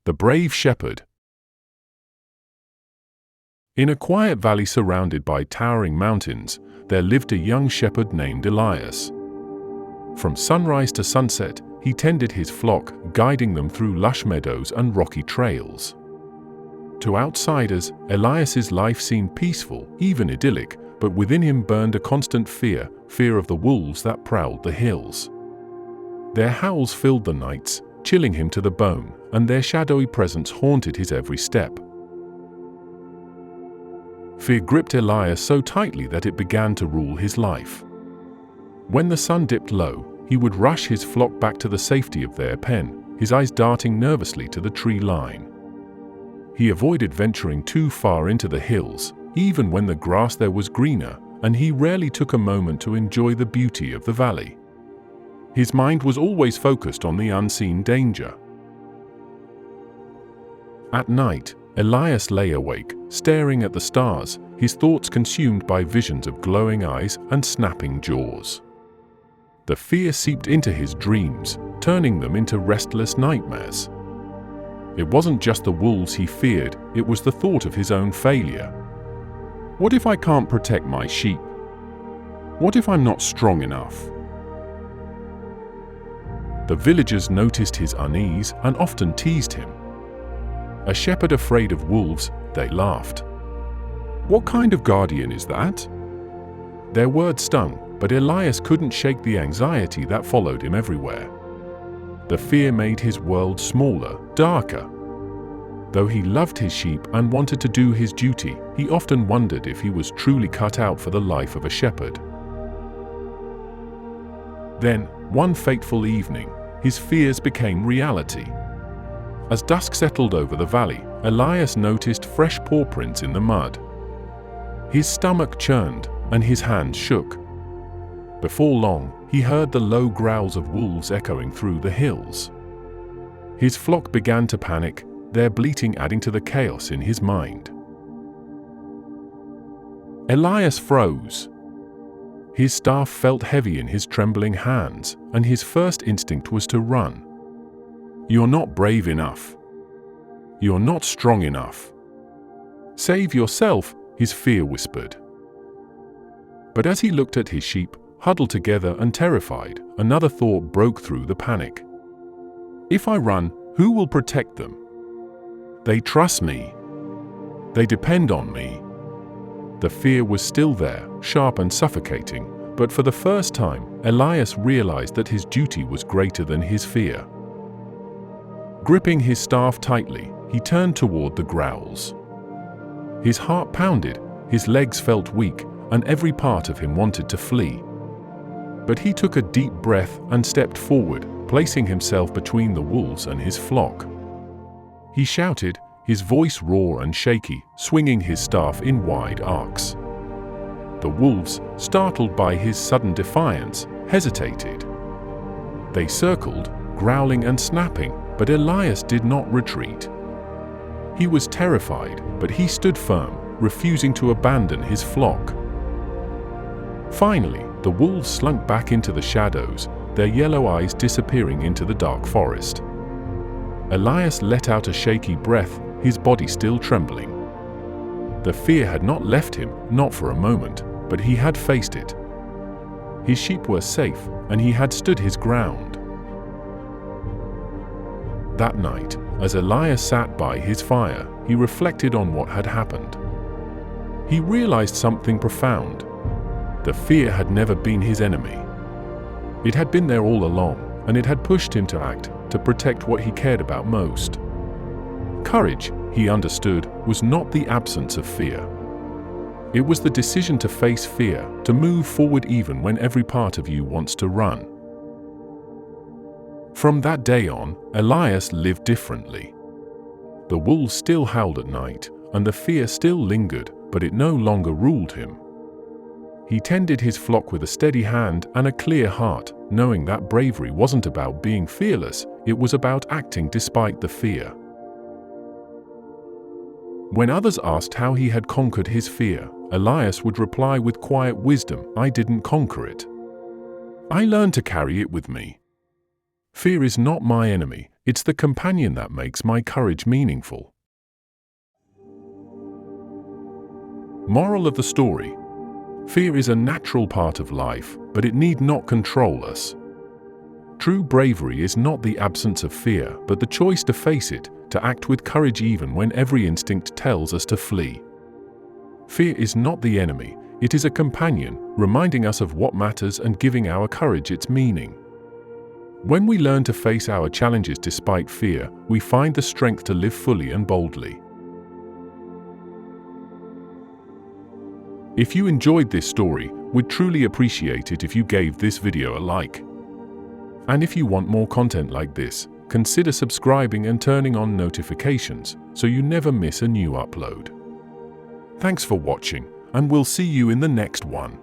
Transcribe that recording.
The brave shepherd. In a quiet valley surrounded by towering mountains, there lived a young shepherd named Elias. From sunrise to sunset, he tended his flock, guiding them through lush meadows and rocky trails. To outsiders, Elias's life seemed peaceful, even idyllic, but within him burned a constant fear of the wolves that prowled the hills. Their howls filled the nights, chilling him to the bone, and their shadowy presence haunted his every step. Fear gripped Elias so tightly that it began to rule his life. When the sun dipped low, he would rush his flock back to the safety of their pen, his eyes darting nervously to the tree line. He avoided venturing too far into the hills, even when the grass there was greener, and he rarely took a moment to enjoy the beauty of the valley. His mind was always focused on the unseen danger. At night, Elias lay awake, staring at the stars, his thoughts consumed by visions of glowing eyes and snapping jaws. The fear seeped into his dreams, turning them into restless nightmares. It wasn't just the wolves he feared, it was the thought of his own failure. What if I can't protect my sheep? What if I'm not strong enough? The villagers noticed his unease and often teased him. A shepherd afraid of wolves, they laughed. What kind of guardian is that? Their words stung, but Elias couldn't shake the anxiety that followed him everywhere. The fear made his world smaller, darker. Though he loved his sheep and wanted to do his duty, he often wondered if he was truly cut out for the life of a shepherd. Then, one fateful evening, his fears became reality. As dusk settled over the valley, Elias noticed fresh paw prints in the mud. His stomach churned, and his hands shook. Before long, he heard the low growls of wolves echoing through the hills. His flock began to panic, their bleating adding to the chaos in his mind. Elias froze. His staff felt heavy in his trembling hands, and his first instinct was to run. "You're not brave enough. You're not strong enough. Save yourself," his fear whispered. But as he looked at his sheep, huddled together and terrified, another thought broke through the panic. If I run, who will protect them? They trust me. They depend on me. The fear was still there, sharp and suffocating, but for the first time, Elias realized that his duty was greater than his fear. Gripping his staff tightly, he turned toward the growls. His heart pounded, his legs felt weak, and every part of him wanted to flee. But he took a deep breath and stepped forward, placing himself between the wolves and his flock. He shouted, his voice raw and shaky, swinging his staff in wide arcs. The wolves, startled by his sudden defiance, hesitated. They circled, growling and snapping, but Elias did not retreat. He was terrified, but he stood firm, refusing to abandon his flock. Finally, the wolves slunk back into the shadows, their yellow eyes disappearing into the dark forest. Elias let out a shaky breath, his body still trembling. The fear had not left him, not for a moment, but he had faced it. His sheep were safe, and he had stood his ground. That night, as Elias sat by his fire, he reflected on what had happened. He realized something profound. The fear had never been his enemy. It had been there all along, and it had pushed him to act, to protect what he cared about most. Courage, he understood, was not the absence of fear. It was the decision to face fear, to move forward even when every part of you wants to run. From that day on, Elias lived differently. The wolves still howled at night, and the fear still lingered, but it no longer ruled him. He tended his flock with a steady hand and a clear heart, knowing that bravery wasn't about being fearless, it was about acting despite the fear. When others asked how he had conquered his fear, Elias would reply with quiet wisdom, "I didn't conquer it. I learned to carry it with me. Fear is not my enemy, It's the companion that makes my courage meaningful. Moral of the story: fear is a natural part of life, but it need not control us. True bravery is not the absence of fear, but the choice to face it, to act with courage even when every instinct tells us to flee. Fear is not the enemy, it is a companion, reminding us of what matters and giving our courage its meaning. When we learn to face our challenges despite fear, we find the strength to live fully and boldly. If you enjoyed this story, we'd truly appreciate it if you gave this video a like. And if you want more content like this, consider subscribing and turning on notifications so you never miss a new upload. Thanks for watching, and we'll see you in the next one.